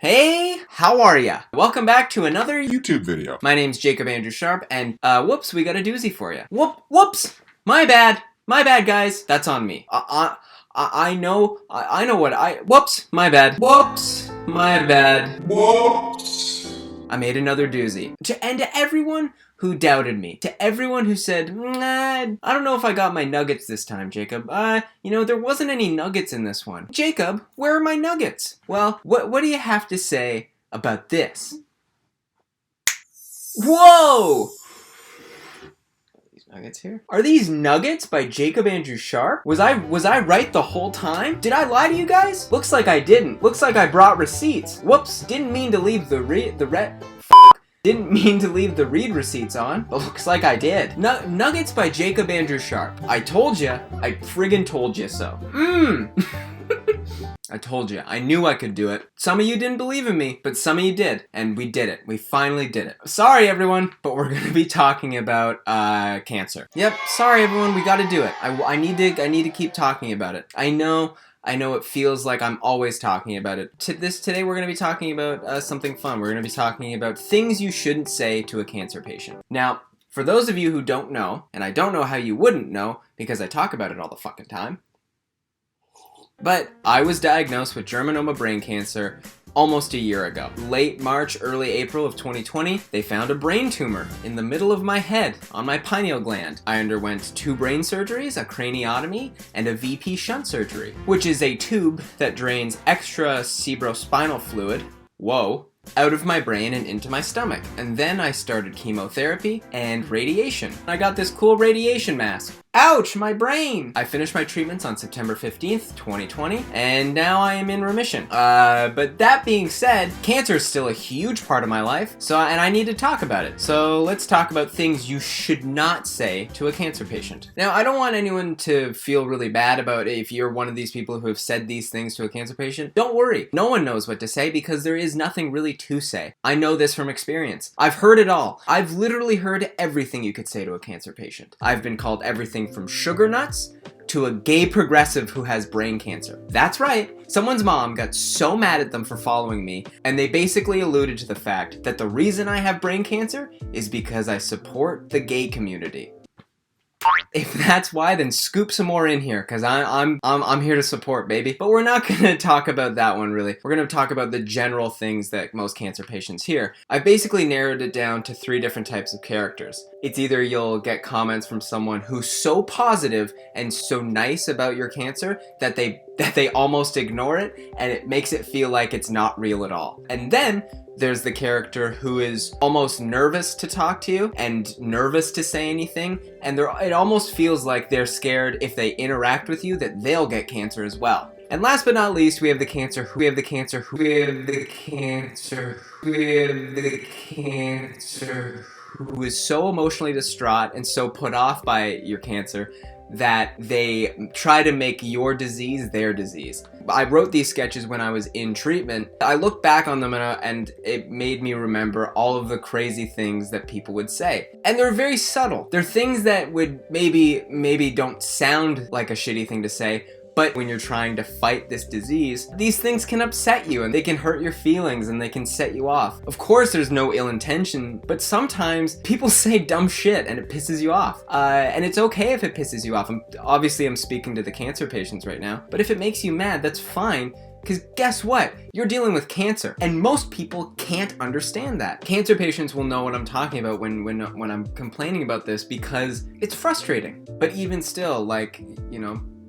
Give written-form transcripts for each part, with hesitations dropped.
Hey, how are ya? Welcome back to another YouTube video. My name's Jacob Andrew Sharp, and whoops, we got a doozy for you. Whoops! My bad, guys. That's on me. I know what whoops, my bad. Whoops, my bad. Whoops. I made another doozy. To everyone who doubted me, to everyone who said, I don't know if I got my nuggets this time, Jacob. There wasn't any nuggets in this one. Jacob, where are my nuggets? Well, what do you have to say about this? Whoa! Nuggets here? Are these nuggets by Jacob Andrew Sharp? Was I right the whole time? Did I lie to you guys? Looks like I didn't. Looks like I brought receipts. Whoops, didn't mean to leave Didn't mean to leave the read receipts on, but looks like I did. Nuggets by Jacob Andrew Sharp. I told ya. I friggin' told you so. I told you. I knew I could do it. Some of you didn't believe in me, but some of you did. And we did it. We finally did it. Sorry, everyone, but we're going to be talking about cancer. Yep, sorry, everyone. We got to do it. I need to keep talking about it. I know it feels like I'm always talking about it. Today we're going to be talking about something fun. We're going to be talking about things you shouldn't say to a cancer patient. Now, for those of you who don't know, and I don't know how you wouldn't know because I talk about it all the fucking time, but I was diagnosed with germinoma brain cancer almost a year ago. Late March, early April of 2020, they found a brain tumor in the middle of my head, on my pineal gland. I underwent 2 brain surgeries, a craniotomy, and a VP shunt surgery, which is a tube that drains extra cerebrospinal fluid, out of my brain and into my stomach. And then I started chemotherapy and radiation. I got this cool radiation mask. Ouch, my brain! I finished my treatments on September 15th, 2020, and now I am in remission. But that being said, cancer is still a huge part of my life, and I need to talk about it. So let's talk about things you should not say to a cancer patient. Now, I don't want anyone to feel really bad about it if you're one of these people who have said these things to a cancer patient. Don't worry, no one knows what to say because there is nothing really to say. I know this from experience. I've heard it all. I've literally heard everything you could say to a cancer patient. I've been called everything from sugar nuts to a gay progressive who has brain cancer. That's right. Someone's mom got so mad at them for following me, and they basically alluded to the fact that the reason I have brain cancer is because I support the gay community. If that's why, then scoop some more in here, because I'm here to support, baby. But we're not going to talk about that one, really. We're going to talk about the general things that most cancer patients hear. I basically narrowed it down to 3 different types of characters. It's either you'll get comments from someone who's so positive and so nice about your cancer that they almost ignore it, and it makes it feel like it's not real at all. And then there's the character who is almost nervous to talk to you and nervous to say anything, and it almost feels like they're scared if they interact with you that they'll get cancer as well. And last but not least, we have the cancer who is so emotionally distraught and so put off by your cancer that they try to make your disease their disease. I wrote these sketches when I was in treatment. I look back on them and it made me remember all of the crazy things that people would say. And they're very subtle. They're things that would maybe don't sound like a shitty thing to say, but when you're trying to fight this disease, these things can upset you and they can hurt your feelings and they can set you off. Of course, there's no ill intention, but sometimes people say dumb shit and it pisses you off. And it's okay if it pisses you off. I'm speaking to the cancer patients right now, but if it makes you mad, that's fine. Because guess what? You're dealing with cancer, and most people can't understand that. Cancer patients will know what I'm talking about when I'm complaining about this because it's frustrating. But even still,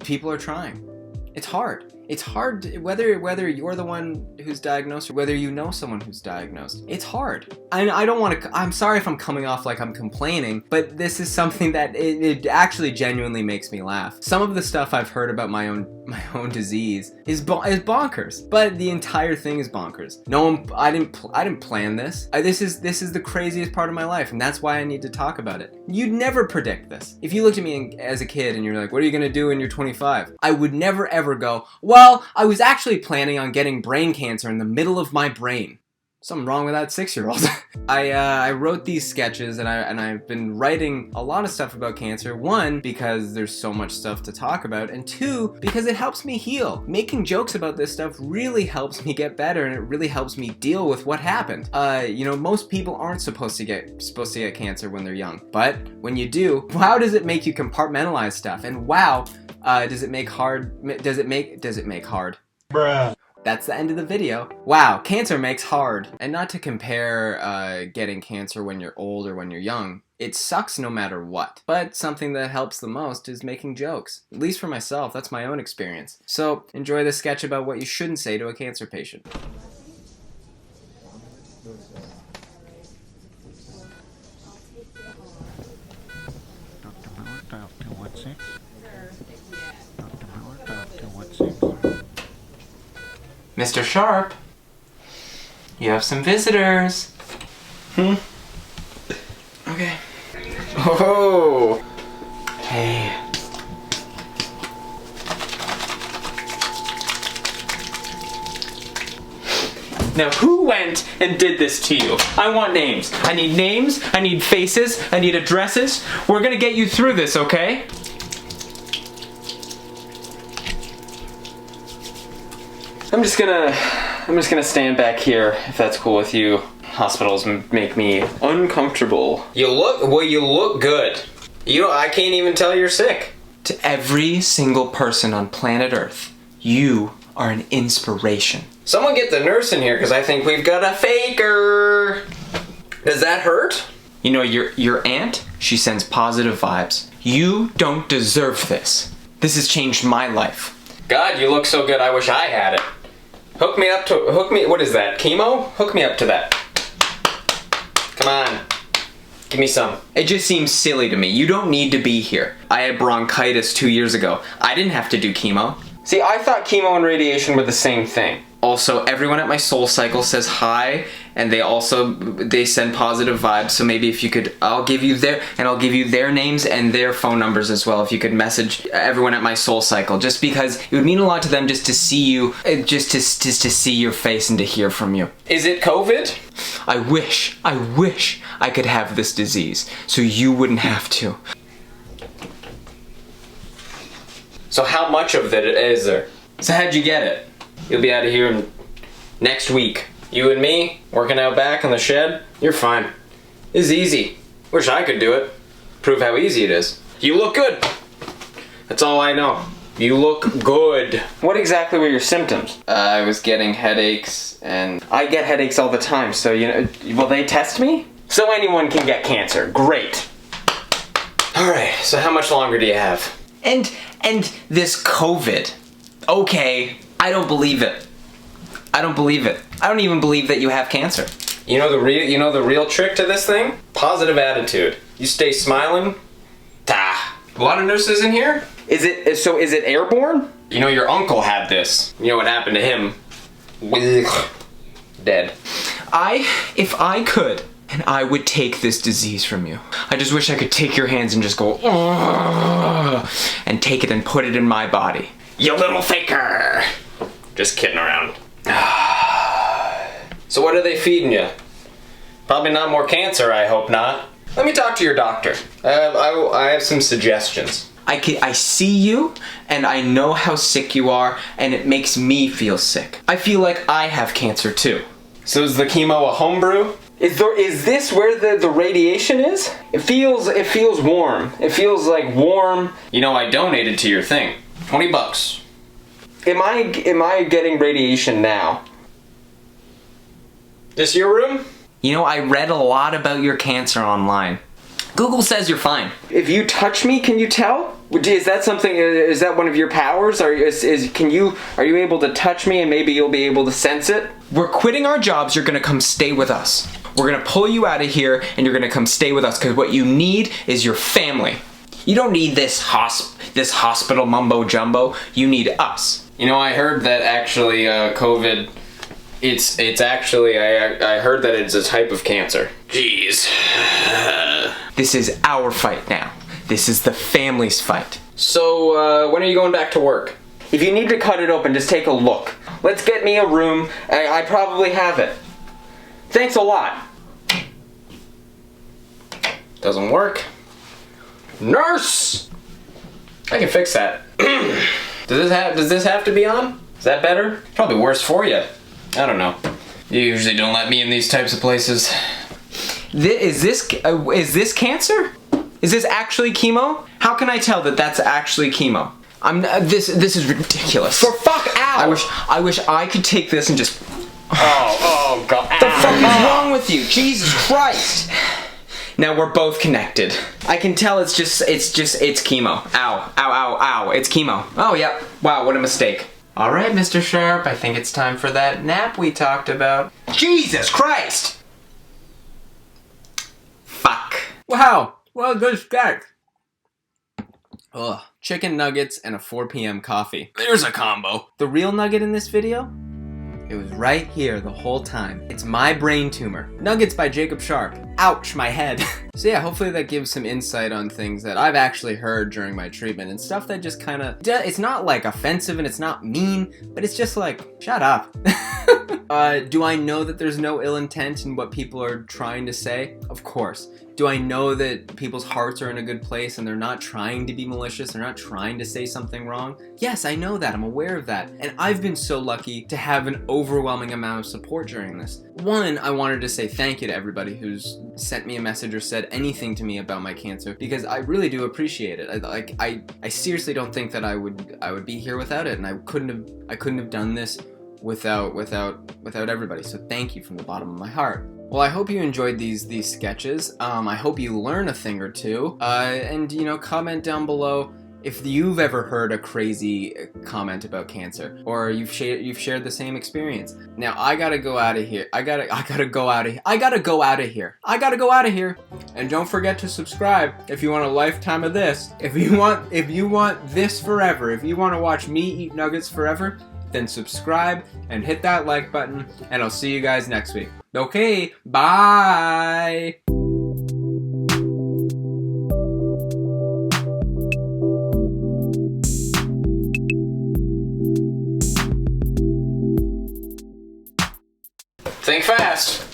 people are trying. It's hard. It's hard whether you're the one who's diagnosed or whether you know someone who's diagnosed. It's hard. I'm sorry if I'm coming off like I'm complaining, but this is something that it actually genuinely makes me laugh. Some of the stuff I've heard about my own disease is bonkers, but the entire thing is bonkers. I didn't plan this. This is the craziest part of my life, and that's why I need to talk about it. You'd never predict this. If you looked at me as a kid and you're like, what are you gonna do when you're 25? I would never ever go, well, I was actually planning on getting brain cancer in the middle of my brain. Something wrong with that 6-year-old. I wrote these sketches and I've been writing a lot of stuff about cancer. One, because there's so much stuff to talk about, and two, because it helps me heal. Making jokes about this stuff really helps me get better, and it really helps me deal with what happened. You know, most people aren't supposed to get cancer when they're young, but when you do, wow, does it make you compartmentalize stuff, and wow, does it make hard? Bruh. That's the end of the video. Wow, cancer makes hard. And not to compare getting cancer when you're old or when you're young. It sucks no matter what. But something that helps the most is making jokes. At least for myself, that's my own experience. So enjoy this sketch about what you shouldn't say to a cancer patient. Mr. Sharp, you have some visitors. Okay. Oh. Hey. Now, who went and did this to you? I want names. I need names, I need faces, I need addresses. We're gonna get you through this, okay? I'm just gonna stand back here, if that's cool with you. Hospitals make me uncomfortable. You look good. I can't even tell you're sick. To every single person on planet Earth, you are an inspiration. Someone get the nurse in here, because I think we've got a faker. Does that hurt? You know, your aunt, she sends positive vibes. You don't deserve this. This has changed my life. God, you look so good, I wish I had it. What is that, chemo? Hook me up to that. Come on, give me some. It just seems silly to me. You don't need to be here. I had bronchitis 2 years ago. I didn't have to do chemo. See, I thought chemo and radiation were the same thing. Also, everyone at my Soul Cycle says hi, and they send positive vibes, so maybe if you could, I'll give you their names and their phone numbers as well, if you could message everyone at my Soul Cycle, just because it would mean a lot to them just to see you, just to see your face and to hear from you. Is it COVID? I wish I could have this disease, so you wouldn't have to. So how much of it is there? So how'd you get it? You'll be out of here next week. You and me, working out back in the shed, you're fine. It's easy. Wish I could do it. Prove how easy it is. You look good. That's all I know. You look good. What exactly were your symptoms? I was getting headaches, and I get headaches all the time, so will they test me? So anyone can get cancer. Great. Alright, so how much longer do you have? And this COVID. Okay, I don't believe it. I don't believe it. I don't even believe that you have cancer. You know the real trick to this thing? Positive attitude. You stay smiling. A lot of nurses in here? Is it airborne? You know your uncle had this. You know what happened to him? Dead. If I could, and I would take this disease from you. I just wish I could take your hands and just go, and take it and put it in my body. You little faker! Just kidding around. So what are they feeding you? Probably not more cancer, I hope not. Let me talk to your doctor. I have some suggestions. I see you, and I know how sick you are, and it makes me feel sick. I feel like I have cancer too. So is the chemo a homebrew? Is this where the radiation is? It feels warm. It feels like warm. You know, I donated to your thing. $20. Am I getting radiation now? This your room? You know, I read a lot about your cancer online. Google says you're fine. If you touch me, can you tell? Is that something? Is that one of your powers? Are you able to touch me and maybe you'll be able to sense it? We're quitting our jobs. You're gonna come stay with us. We're gonna pull you out of here and you're gonna come stay with us because what you need is your family. You don't need this hospital mumbo jumbo. You need us. You know, I heard that actually COVID. It's actually I heard that it's a type of cancer. Jeez. This is our fight now. This is the family's fight. So, when are you going back to work? If you need to cut it open, just take a look. Let's get me a room. I probably have it. Thanks a lot. Doesn't work. Nurse! I can fix that. Does this have to be on? Is that better? Probably worse for you. I don't know. You usually don't let me in these types of places. Is this cancer? Is this actually chemo? How can I tell that that's actually chemo? This is ridiculous. For fuck out! I wish I could take this and just. Oh god. What the fuck is wrong with you? Jesus Christ! Now we're both connected. I can tell it's chemo. Ow, ow, ow, ow, it's chemo. Oh, yep. Wow, what a mistake. All right, Mr. Sharp, I think it's time for that nap we talked about. Jesus Christ! Fuck. Wow, well, good sketch. Ugh, chicken nuggets and a 4 p.m. coffee. There's a combo. The real nugget in this video? It was right here the whole time. It's my brain tumor. Nuggets by Jacob Sharp. Ouch, my head. So yeah, hopefully that gives some insight on things that I've actually heard during my treatment and stuff that just kind of, it's not like offensive and it's not mean, but it's just like, shut up. Do I know that there's no ill intent in what people are trying to say? Of course. Do I know that people's hearts are in a good place and they're not trying to be malicious, they're not trying to say something wrong? Yes, I know that, I'm aware of that. And I've been so lucky to have an overwhelming amount of support during this. One, I wanted to say thank you to everybody who's sent me a message or said anything to me about my cancer, because I really do appreciate it. I seriously don't think that I would be here without it, and I couldn't have done this without everybody. So thank you from the bottom of my heart. Well, I hope you enjoyed these sketches. I hope you learn a thing or two. And you know, comment down below if you've ever heard a crazy comment about cancer, or you've shared the same experience. Now I gotta go out of here. I gotta go out of here. And don't forget to subscribe if you want a lifetime of this. If you want this forever, if you want to watch me eat nuggets forever, then subscribe and hit that like button, and I'll see you guys next week. Okay, bye! Think fast!